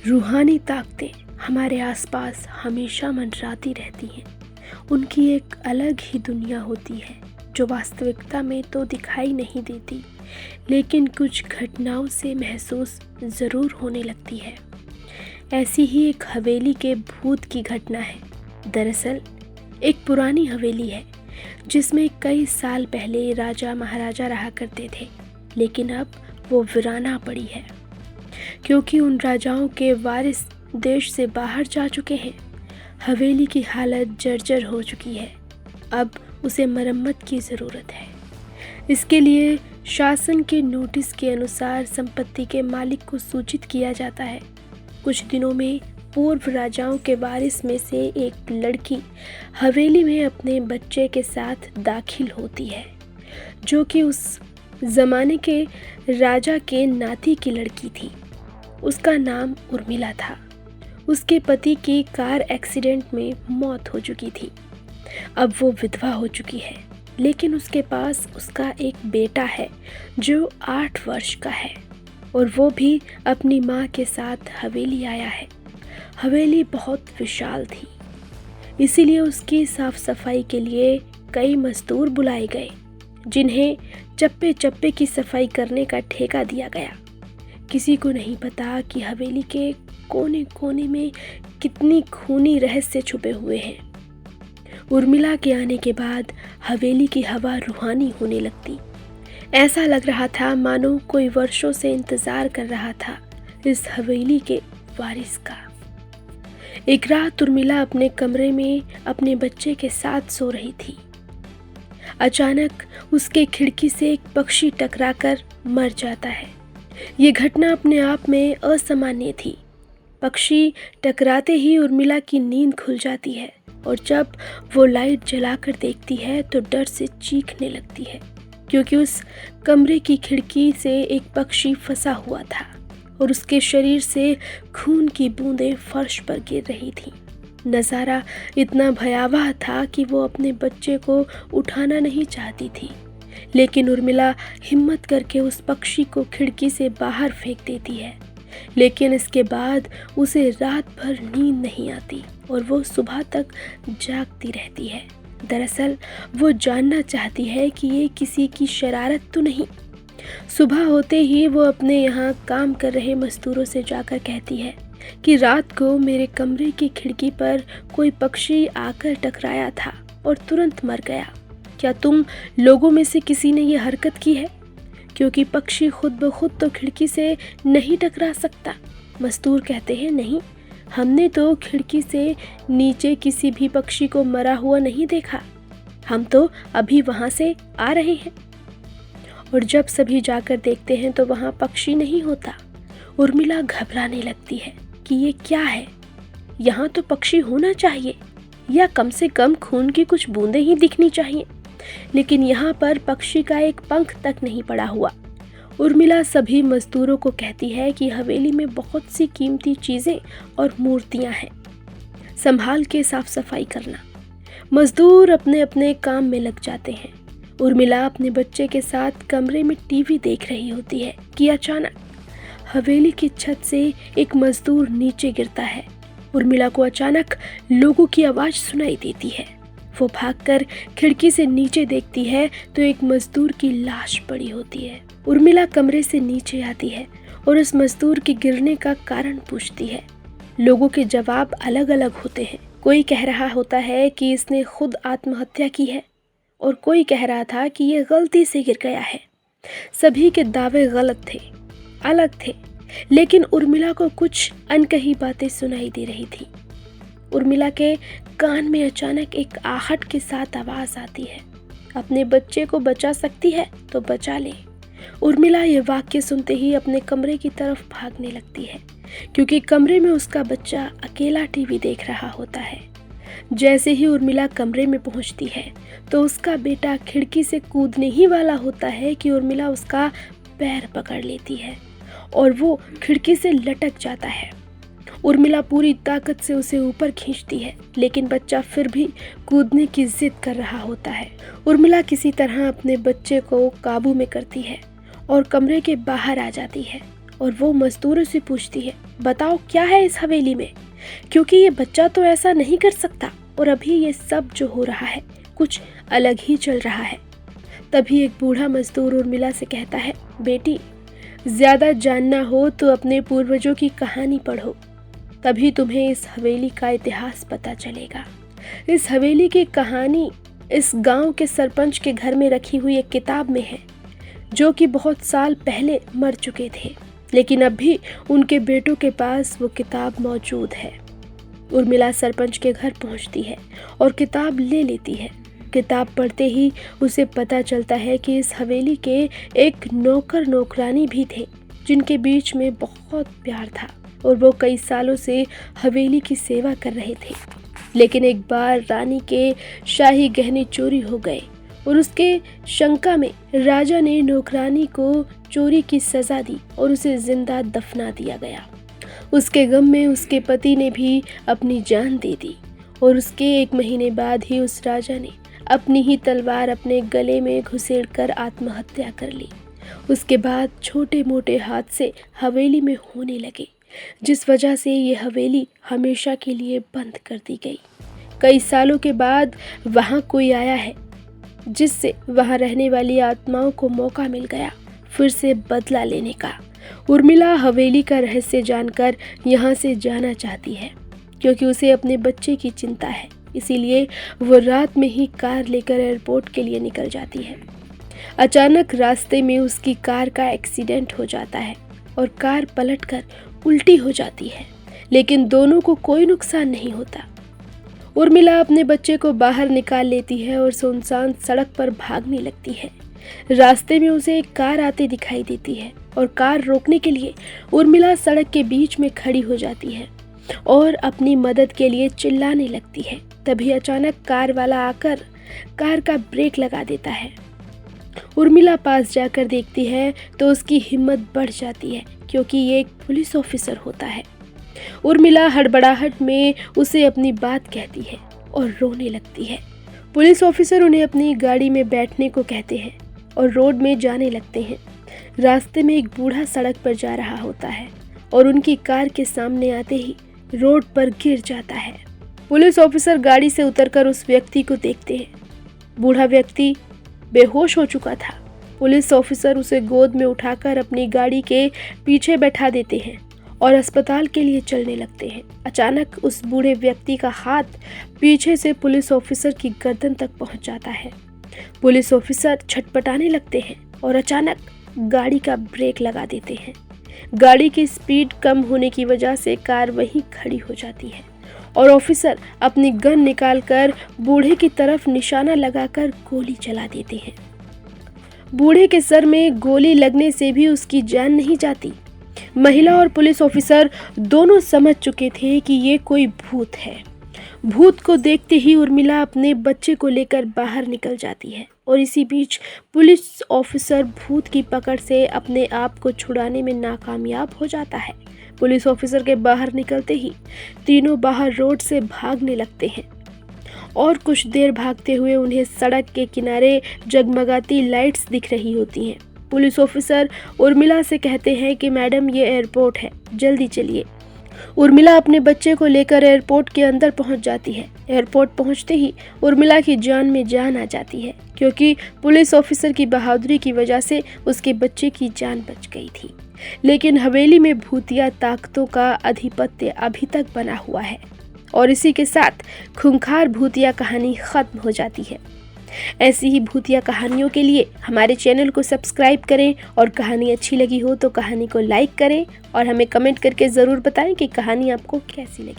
रूहानी ताकतें हमारे आसपास हमेशा मंडराती रहती हैं। उनकी एक अलग ही दुनिया होती है जो वास्तविकता में तो दिखाई नहीं देती, लेकिन कुछ घटनाओं से महसूस ज़रूर होने लगती है। ऐसी ही एक हवेली के भूत की घटना है। दरअसल एक पुरानी हवेली है जिसमें कई साल पहले राजा महाराजा रहा करते थे, लेकिन अब वो वीराना पड़ी है क्योंकि उन राजाओं के वारिस देश से बाहर जा चुके हैं। हवेली की हालत जर्जर हो चुकी है। अब उसे मरम्मत की ज़रूरत है। इसके लिए शासन के नोटिस के अनुसार संपत्ति के मालिक को सूचित किया जाता है। कुछ दिनों में पूर्व राजाओं के वारिस में से एक लड़की हवेली में अपने बच्चे के साथ दाखिल होती है, जो कि उस ज़माने के राजा के नाती की लड़की थी। उसका नाम उर्मिला था। उसके पति की कार एक्सीडेंट में मौत हो चुकी थी। अब वो विधवा हो चुकी है, लेकिन उसके पास उसका एक बेटा है जो 8 वर्ष का है और वो भी अपनी माँ के साथ हवेली आया है। हवेली बहुत विशाल थी, इसीलिए उसकी साफ सफाई के लिए कई मजदूर बुलाए गए, जिन्हें चप्पे चप्पे की सफाई करने का ठेका दिया गया। किसी को नहीं पता कि हवेली के कोने कोने में कितनी खूनी रहस्य छुपे हुए हैं। उर्मिला के आने के बाद हवेली की हवा रूहानी होने लगती। ऐसा लग रहा था मानो कोई वर्षों से इंतजार कर रहा था इस हवेली के वारिस का। एक रात उर्मिला अपने कमरे में अपने बच्चे के साथ सो रही थी। अचानक उसके खिड़की से एक पक्षी टकराकर मर जाता है। ये घटना अपने आप में असामान्य थी। पक्षी टकराते ही उर्मिला की नींद खुल जाती है और जब वो लाइट जलाकर देखती है तो डर से चीखने लगती है, क्योंकि उस कमरे की खिड़की से एक पक्षी फंसा हुआ था और उसके शरीर से खून की बूंदें फर्श पर गिर रही थीं। नज़ारा इतना भयावह था कि वो अपने बच्चे को उठाना नहीं चाहती थी, लेकिन उर्मिला हिम्मत करके उस पक्षी को खिड़की से बाहर फेंक देती है। लेकिन इसके बाद उसे रात भर नींद नहीं आती और वो सुबह तक जागती रहती है। दरअसल वो जानना चाहती है कि ये किसी की शरारत तो नहीं। सुबह होते ही वो अपने यहाँ काम कर रहे मजदूरों से जाकर कहती है कि रात को मेरे कमरे की खिड़की पर कोई पक्षी आकर टकराया था और तुरंत मर गया। क्या तुम लोगों में से किसी ने ये हरकत की है? क्योंकि पक्षी खुद ब खुद तो खिड़की से नहीं टकरा सकता। मजदूर कहते हैं, नहीं, हमने तो खिड़की से नीचे किसी भी पक्षी को मरा हुआ नहीं देखा। हम तो अभी वहाँ से आ रहे हैं। और जब सभी जाकर देखते हैं तो वहाँ पक्षी नहीं होता। उर्मिला घबराने लगती है कि ये क्या है। यहाँ तो पक्षी होना चाहिए, या कम से कम खून की कुछ बूंदें ही दिखनी चाहिए, लेकिन यहाँ पर पक्षी का एक पंख तक नहीं पड़ा हुआ। उर्मिला सभी मजदूरों को कहती है कि हवेली में बहुत सी कीमती चीज़ें और मूर्तियाँ हैं, संभाल के साफ सफाई करना। मजदूर अपने अपने काम में लग जाते हैं। उर्मिला अपने बच्चे के साथ कमरे में टीवी देख रही होती है कि अचानक हवेली की छत से एक मजदूर नीचे गिरता है। उर्मिला को अचानक लोगों की आवाज़ सुनाई देती है। वो भागकर खिड़की से नीचे देखती है तो एक मजदूर की लाश पड़ी होती है। उर्मिला कमरे से नीचे आती है और उस मजदूर के गिरने का कारण पूछती है। लोगों के जवाब अलग अलग होते हैं। कोई कह रहा होता है कि इसने खुद आत्महत्या की है और कोई कह रहा था कि ये गलती से गिर गया है। सभी के दावे गलत थे, अलग थे, लेकिन उर्मिला को कुछ अनकही बातें सुनाई दे रही थी। उर्मिला के कान में अचानक एक आहट के साथ आवाज आती है, अपने बच्चे को बचा सकती है तो बचा ले। उर्मिला ये वाक्य सुनते ही अपने कमरे की तरफ भागने लगती है, क्योंकि कमरे में उसका बच्चा अकेला टीवी देख रहा होता है। जैसे ही उर्मिला कमरे में पहुंचती है तो उसका बेटा खिड़की से कूदने ही वाला होता है कि उर्मिला उसका पैर पकड़ लेती है और वो खिड़की से लटक जाता है। उर्मिला पूरी ताकत से उसे ऊपर खींचती है, लेकिन बच्चा फिर भी कूदने की जिद कर रहा होता है। उर्मिला किसी तरह अपने बच्चे को काबू में करती है और कमरे के बाहर आ जाती है और वो मजदूरों से पूछती है, बताओ क्या है इस हवेली में, क्योंकि ये बच्चा तो ऐसा नहीं कर सकता और अभी ये सब जो हो रहा है कुछ अलग ही चल रहा है। तभी एक बूढ़ा मजदूर उर्मिला से कहता है, बेटी ज़्यादा जानना हो तो अपने पूर्वजों की कहानी पढ़ो, तभी तुम्हें इस हवेली का इतिहास पता चलेगा। इस हवेली की कहानी इस गांव के सरपंच के घर में रखी हुई एक किताब में है, जो कि बहुत साल पहले मर चुके थे, लेकिन अब भी उनके बेटों के पास वो किताब मौजूद है। उर्मिला सरपंच के घर पहुंचती है और किताब ले लेती है। किताब पढ़ते ही उसे पता चलता है कि इस हवेली के एक नौकर नौकरानी भी थे, जिनके बीच में बहुत प्यार था और वो कई सालों से हवेली की सेवा कर रहे थे। लेकिन एक बार रानी के शाही गहने चोरी हो गए और उसके शंका में राजा ने नौकरानी को चोरी की सज़ा दी और उसे जिंदा दफना दिया गया। उसके गम में उसके पति ने भी अपनी जान दे दी और उसके 1 महीने बाद ही उस राजा ने अपनी ही तलवार अपने गले में घुसेड़कर आत्महत्या कर ली। उसके बाद छोटे मोटे हादसे हवेली में होने लगे, जिस वजह से ये हवेली हमेशा के लिए बंद कर दी गई। कई सालों के बाद वहाँ कोई आया है, जिससे वहाँ रहने वाली आत्माओं को मौका मिल गया फिर से बदला लेने का। उर्मिला हवेली का रहस्य जानकर यहाँ से जाना चाहती है, क्योंकि उसे अपने बच्चे की चिंता है। इसीलिए वो रात में ही कार लेकर एयरपोर्ट के लिए निकल जाती है। अचानक रास्ते में उसकी कार का एक्सीडेंट हो जाता है और कार पलटकर उल्टी हो जाती है, लेकिन दोनों को कोई नुकसान नहीं होता। उर्मिला अपने बच्चे को बाहर निकाल लेती है और सुनसान सड़क पर भागने लगती है। रास्ते में उसे एक कार आते दिखाई देती है और कार रोकने के लिए उर्मिला सड़क के बीच में खड़ी हो जाती है और अपनी मदद के लिए चिल्लाने लगती है। तभी अचानक कार वाला आकर कार का ब्रेक लगा देता है। उर्मिला पास जाकर देखती है तो उसकी हिम्मत बढ़ जाती है, क्योंकि ये एक पुलिस ऑफिसर होता है। उर्मिला हड़बड़ाहट में उसे अपनी बात कहती है और रोने लगती है। पुलिस ऑफिसर उन्हें अपनी गाड़ी में बैठने को कहते हैं और रोड में जाने लगते हैं। रास्ते में एक बूढ़ा सड़क पर जा रहा होता है और उनकी कार के सामने आते ही रोड पर गिर जाता है। पुलिस ऑफिसर गाड़ी से उतरकर उस व्यक्ति को देखते हैं। बूढ़ा व्यक्ति बेहोश हो चुका था। पुलिस ऑफिसर उसे गोद में उठाकर अपनी गाड़ी के पीछे बैठा देते हैं और अस्पताल के लिए चलने लगते हैं। अचानक उस बूढ़े व्यक्ति का हाथ पीछे से पुलिस ऑफिसर की गर्दन तक पहुंच जाता है। पुलिस ऑफिसर छटपटाने लगते हैं और अचानक गाड़ी का ब्रेक लगा देते हैं। गाड़ी की स्पीड कम होने की वजह से कार वहीं खड़ी हो जाती है और ऑफिसर अपनी गन निकालकर बूढ़े की तरफ निशाना लगाकर गोली चला देते हैं। बूढ़े के सर में गोली लगने से भी उसकी जान नहीं जाती। महिला और पुलिस ऑफिसर दोनों समझ चुके थे कि ये कोई भूत है। भूत को देखते ही उर्मिला अपने बच्चे को लेकर बाहर निकल जाती है और इसी बीच पुलिस ऑफिसर भूत की पकड़ से अपने आप को छुड़ाने में नाकामयाब हो जाता है। पुलिस ऑफिसर के बाहर निकलते ही तीनों बाहर रोड से भागने लगते हैं और कुछ देर भागते हुए उन्हें सड़क के किनारे जगमगाती लाइट्स दिख रही होती हैं। पुलिस ऑफिसर उर्मिला से कहते हैं कि मैडम, ये एयरपोर्ट है, जल्दी चलिए। उर्मिला अपने बच्चे को लेकर एयरपोर्ट के अंदर पहुंच जाती है। एयरपोर्ट पहुंचते ही उर्मिला की जान में जान आ जाती है, क्योंकि पुलिस ऑफिसर की बहादुरी की वजह से उसके बच्चे की जान बच गई थी। लेकिन हवेली में भूतिया ताकतों का आधिपत्य अभी तक बना हुआ है और इसी के साथ खूंखार भूतिया कहानी खत्म हो जाती है। ऐसी ही भूतिया कहानियों के लिए हमारे चैनल को सब्सक्राइब करें और कहानी अच्छी लगी हो तो कहानी को लाइक करें और हमें कमेंट करके ज़रूर बताएं कि कहानी आपको कैसी लगी।